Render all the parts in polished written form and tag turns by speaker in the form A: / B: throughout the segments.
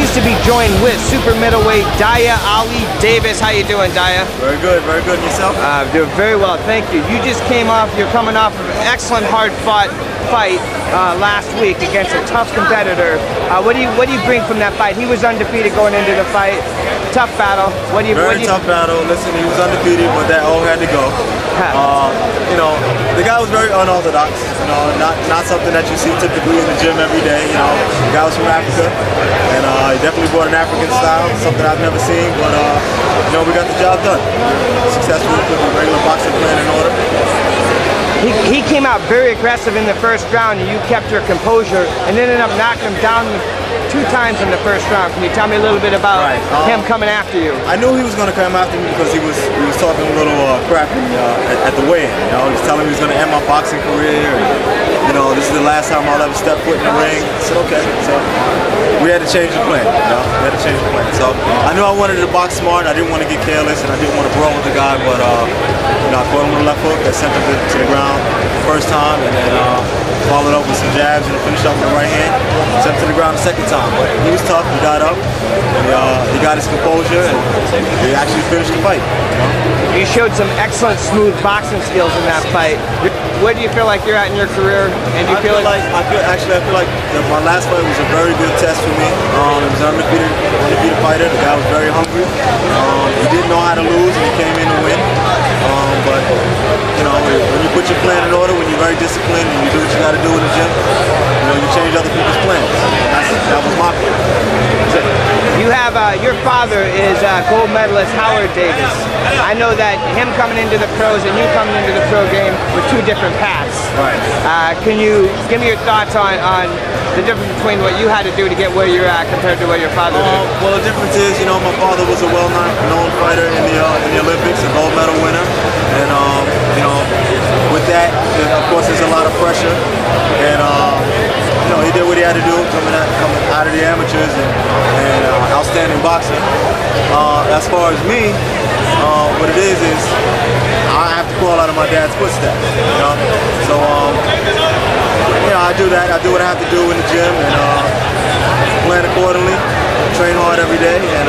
A: pleased to be joined with super middleweight Dyah Davis. How you doing, Dyah?
B: Very good, very good. Yourself?
A: Doing very well, thank you. You're coming off of an excellent hard-fought fight last week against a tough competitor. What do you bring from that fight? He was undefeated going into the fight. Tough battle.
B: Very tough battle. Listen, he was undefeated, but that all had to go. You know, the guy was very unorthodox. You know, not something that you see typically in the gym every day. You know, the guy was from Africa, and he definitely brought an African style, something I've never seen. But you know, we got the job done. Successfully put the regular boxing plan in order.
A: He came out very aggressive in the first round, and you kept your composure, and ended up knocking him down 2 times in the first round. Can you tell me a little bit about him coming after you?
B: I knew he was going to come after me because he was talking a little crap at the weigh-in. You know, he was telling me he was going to end my boxing career. And, you know, this is the last time I'll ever step foot in the ring. I said, okay. So we had to change the plan. You know, we had to change the plan. So I knew I wanted to box smart. I didn't want to get careless, and I didn't want to brawl with the guy. But you know, I caught him with a left hook that sent him to the ground the first time, and then followed up with some jabs and finished up with the right hand. Sent him to the ground the second time. But he was tough. He got up. And, he got his composure, and he actually finished the fight.
A: You showed some excellent smooth boxing skills in that fight. Where do you feel like you're at in your career? And do you feel like
B: I feel like my last fight was a very good test for me. It was an undefeated fighter. The guy was very hungry. He didn't know how to lose, and he came in to win. But you know, when you put your plan in order, when you're very disciplined, and you do what you got to do in the gym, you know, you change other people's plans. That was my plan.
A: You have your father is gold medalist Dyah Davis. I know that him coming into the pros and you coming into the pro game were 2 different paths.
B: Right.
A: Can you give me your thoughts on the difference between what you had to do to get where you're at compared to what your father did?
B: Well, the difference is, you know, my father was a well-known fighter in the Olympics, a gold medal winner, and you know, with that, of course, there's a lot of pressure, and you know, he did what he had to do, coming out of the amateurs and outstanding boxing. As far as me, what it is I have to crawl out of my dad's footsteps, you know. So you know, I do that. I do what I have to do in the gym and plan accordingly. Train hard every day and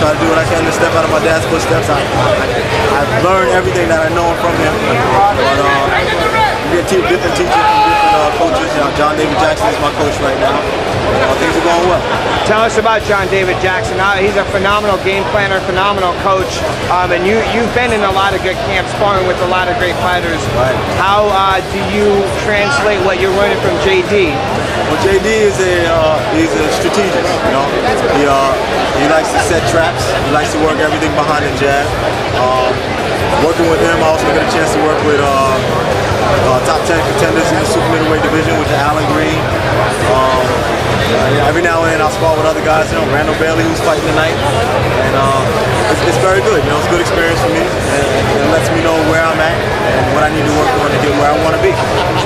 B: try to do what I can to step out of my dad's footsteps. I've learned everything that I know from him, but we get different teachers from different coaches. John David Jackson is my coach right now. Things are going well.
A: Tell us about John David Jackson. He's a phenomenal game planner, phenomenal coach, and you've been in a lot of good camps, sparring with a lot of great fighters.
B: Right.
A: How do you translate what you're learning from JD?
B: Well, JD is he's a strategist. You know, he likes to set traps. He likes to work everything behind the jab. Working with him, I also get a chance to work with top 10 contenders in the super middleweight division with Alan Green. Every now and then I'll spar with other guys, you know, Randall Bailey, who's fighting tonight, and it's very good. You know, it's a good experience for me, and it lets me know where I'm at and what I need to work on to get where I want to be.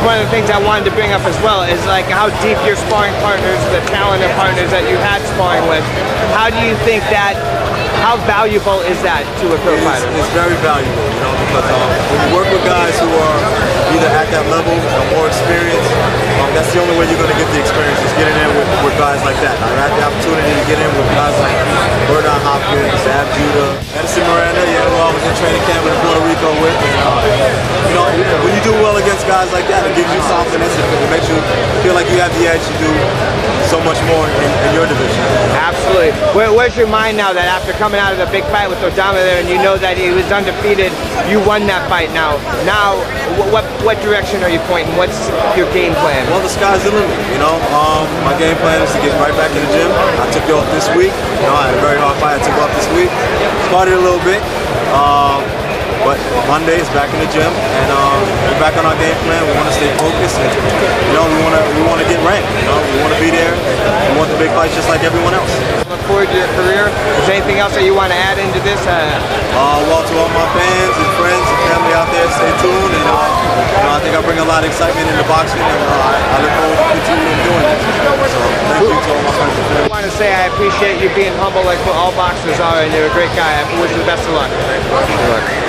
A: One of the things I wanted to bring up as well is like how deep your sparring partners, the talented partners that you had sparring with. How do you think that? How valuable is that to a pro fighter?
B: It's very valuable, you know, because when you work with guys who are either at that level or more experienced, that's the only way you're going to get the experience, is getting in with guys like that. I've had the opportunity to get in with guys like Bernard Hopkins, Ab Judah, Edison Miranda, who I was in training camp in Puerto Rico with. You know, when you do well against guys like that, it gives you confidence. It makes you feel like you have the edge to do so much more in your division.
A: Absolutely. Where's your mind now that after coming out of the big fight with Odama there, and you know that he was undefeated, you won that fight now? Now, what direction are you pointing? What's your game plan?
B: Well, the sky's the limit, you know. My game plan is to get right back in the gym. I took it off this week. You know, I had a very hard fight. I took it off this week. Partied a little bit. But Monday is back in the gym, and we're back on our game plan. We want to stay focused, and you know, we want to get ranked. You know, we want to be there. We want the big fights just like everyone else.
A: Look forward to your career. Is there anything else that you want to add into this?
B: Well, to all my fans and friends and family out there, stay tuned. And you know, I think I bring a lot of excitement into boxing, and I look forward to continuing doing it. So thank you to all my friends and family.
A: I want to say I appreciate you being humble like all boxers are, and you're a great guy. I wish you the best of luck.
B: Good luck.